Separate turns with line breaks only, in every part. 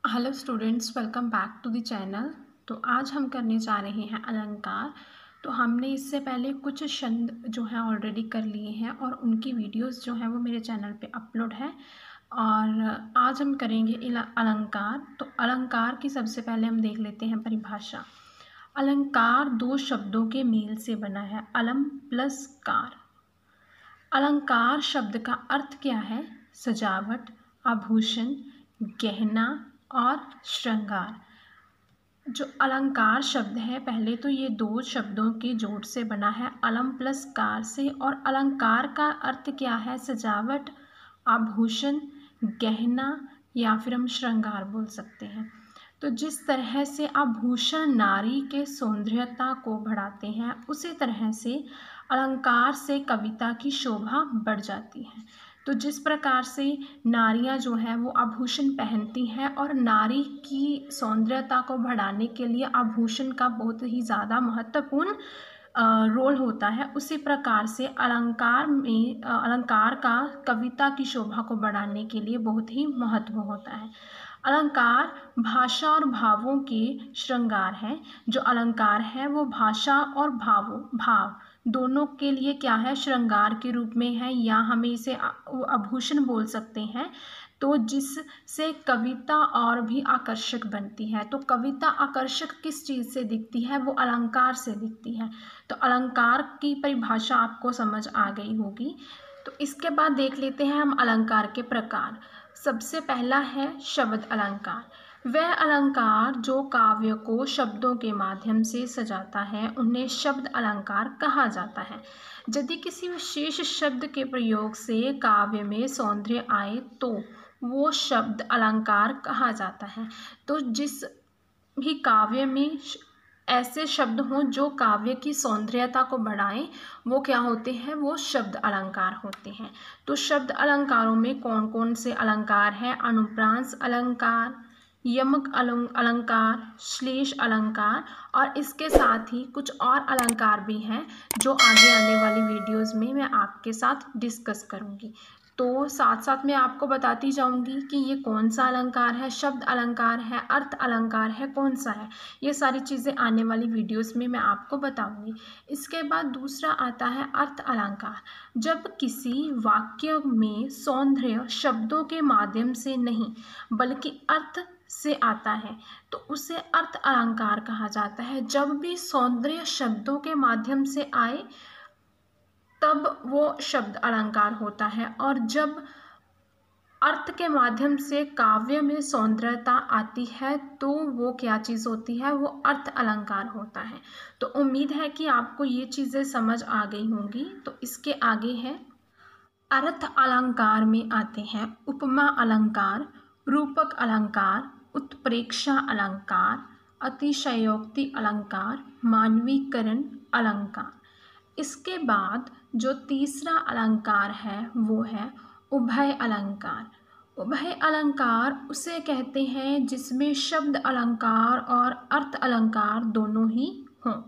Hello students, welcome back to the channel. तो आज हम करने जा रहे हैं अलंकार। तो हमने इससे पहले कुछ छंद जो है ऑलरेडी कर लिए हैं और उनकी वीडियोस जो हैं वो मेरे चैनल पे अपलोड है। और आज हम करेंगे अलंकार। तो अलंकार की सबसे पहले हम देख लेते हैं परिभाषा। अलंकार दो शब्दों के मेल से बना है, अलम प्लस कार। अलंकार शब्द का अर्थ क्या है? सजावट, आभूषण, गहना और श्रृंगार। जो अलंकार शब्द है, पहले तो ये दो शब्दों के जोड़ से बना है, अलम प्लस कार से। और अलंकार का अर्थ क्या है? सजावट, आभूषण, गहना या फिर हम श्रृंगार बोल सकते हैं। तो जिस तरह से आभूषण नारी के सौंदर्यता को बढ़ाते हैं, उसी तरह से अलंकार से कविता की शोभा बढ़ जाती है। तो जिस प्रकार से नारियां जो हैं वो आभूषण पहनती हैं और नारी की सौंदर्यता को बढ़ाने के लिए आभूषण का बहुत ही ज़्यादा महत्वपूर्ण रोल होता है, उसी प्रकार से अलंकार का कविता की शोभा को बढ़ाने के लिए बहुत ही महत्व होता है। अलंकार भाषा और भावों के श्रृंगार हैं। जो अलंकार है वो भाषा और भाव दोनों के लिए क्या है? श्रृंगार के रूप में है, या हमें इसे आभूषण बोल सकते हैं। तो जिससे कविता और भी आकर्षक बनती है। तो कविता आकर्षक किस चीज़ से दिखती है? वो अलंकार से दिखती है। तो अलंकार की परिभाषा आपको समझ आ गई होगी। तो इसके बाद देख लेते हैं हम अलंकार के प्रकार। सबसे पहला है शब्द अलंकार। वह अलंकार जो काव्य को शब्दों के माध्यम से सजाता है, उन्हें शब्द अलंकार कहा जाता है। यदि किसी विशेष शब्द के प्रयोग से काव्य में सौंदर्य आए तो वो शब्द अलंकार कहा जाता है। तो जिस भी काव्य में ऐसे शब्द हों जो काव्य की सौंदर्यता को बढ़ाएं, वो क्या होते हैं? वो शब्द अलंकार होते हैं। तो शब्द अलंकारों में कौन कौन से अलंकार हैं? अनुप्रास अलंकार, यमक अलंकार, श्लेष अलंकार, और इसके साथ ही कुछ और अलंकार भी हैं जो आगे आने वाली वीडियोस में मैं आपके साथ डिस्कस करूंगी। तो साथ साथ मैं आपको बताती जाऊंगी कि ये कौन सा अलंकार है, शब्द अलंकार है, अर्थ अलंकार है, कौन सा है। ये सारी चीज़ें आने वाली वीडियोस में मैं आपको बताऊंगी। इसके बाद दूसरा आता है अर्थ अलंकार। जब किसी वाक्य में सौंदर्य शब्दों के माध्यम से नहीं बल्कि अर्थ से आता है तो उसे अर्थ अलंकार कहा जाता है। जब भी सौंदर्य शब्दों के माध्यम से आए तब वो शब्द अलंकार होता है, और जब अर्थ के माध्यम से काव्य में सौंदर्यता आती है तो वो क्या चीज़ होती है? वो अर्थ अलंकार होता है। तो उम्मीद है कि आपको ये चीज़ें समझ आ गई होंगी। तो इसके आगे है अर्थ अलंकार में आते हैं उपमा अलंकार, रूपक अलंकार, उत्प्रेक्षा अलंकार, अतिशयोक्ति अलंकार, मानवीकरण अलंकार। इसके बाद जो तीसरा अलंकार है वो है उभय अलंकार। उभय अलंकार उसे कहते हैं जिसमें शब्द अलंकार और अर्थ अलंकार दोनों ही हों।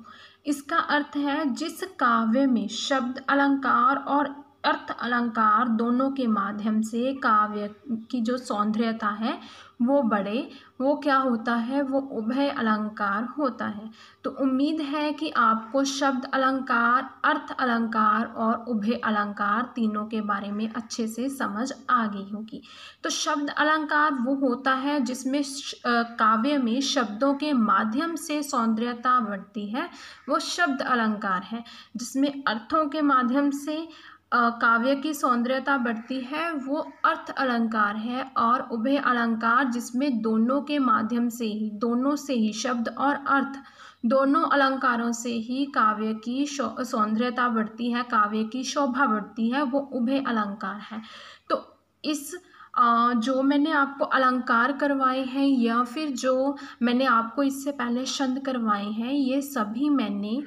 इसका अर्थ है जिस काव्य में शब्द अलंकार और अर्थ अलंकार दोनों के माध्यम से काव्य की जो सौंदर्यता है वो बढ़े, वो क्या होता है? वो उभय अलंकार होता है। तो उम्मीद है कि आपको शब्द अलंकार, अर्थ अलंकार और उभय अलंकार तीनों के बारे में अच्छे से समझ आ गई होगी। तो शब्द अलंकार वो होता है जिसमें काव्य में शब्दों के माध्यम से सौंदर्यता बढ़ती है, वो शब्द अलंकार है। जिसमें अर्थों के माध्यम से काव्य की सौंदर्यता बढ़ती है, वो अर्थ अलंकार है। और उभय अलंकार जिसमें दोनों के माध्यम से ही, दोनों से ही शब्द और अर्थ दोनों अलंकारों से ही काव्य की सौंदर्यता बढ़ती है, काव्य की शोभा बढ़ती है, वो उभय अलंकार है। तो इस जो मैंने आपको अलंकार करवाए हैं या फिर जो मैंने आपको इससे पहले छंद करवाए हैं, ये सभी मैंने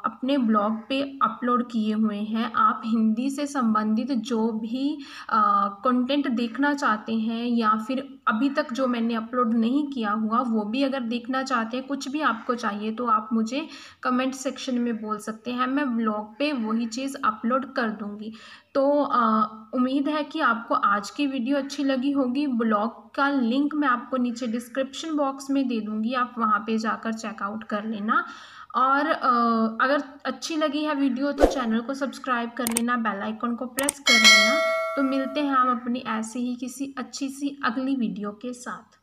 अपने ब्लॉग पे अपलोड किए हुए हैं। आप हिंदी से संबंधित जो भी कंटेंट देखना चाहते हैं या फिर अभी तक जो मैंने अपलोड नहीं किया हुआ वो भी अगर देखना चाहते हैं, कुछ भी आपको चाहिए तो आप मुझे कमेंट सेक्शन में बोल सकते हैं, मैं ब्लॉग पे वही चीज़ अपलोड कर दूँगी। तो उम्मीद है कि आपको आज की वीडियो अच्छी लगी होगी। ब्लॉग का लिंक मैं आपको नीचे डिस्क्रिप्शन बॉक्स में दे दूँगी, आप वहाँ पे जाकर चेकआउट कर लेना। और अगर अच्छी लगी है वीडियो तो चैनल को सब्सक्राइब कर लेना, बेल आइकन को प्रेस कर लेना। तो मिलते हैं हम अपनी ऐसे ही किसी अच्छी सी अगली वीडियो के साथ।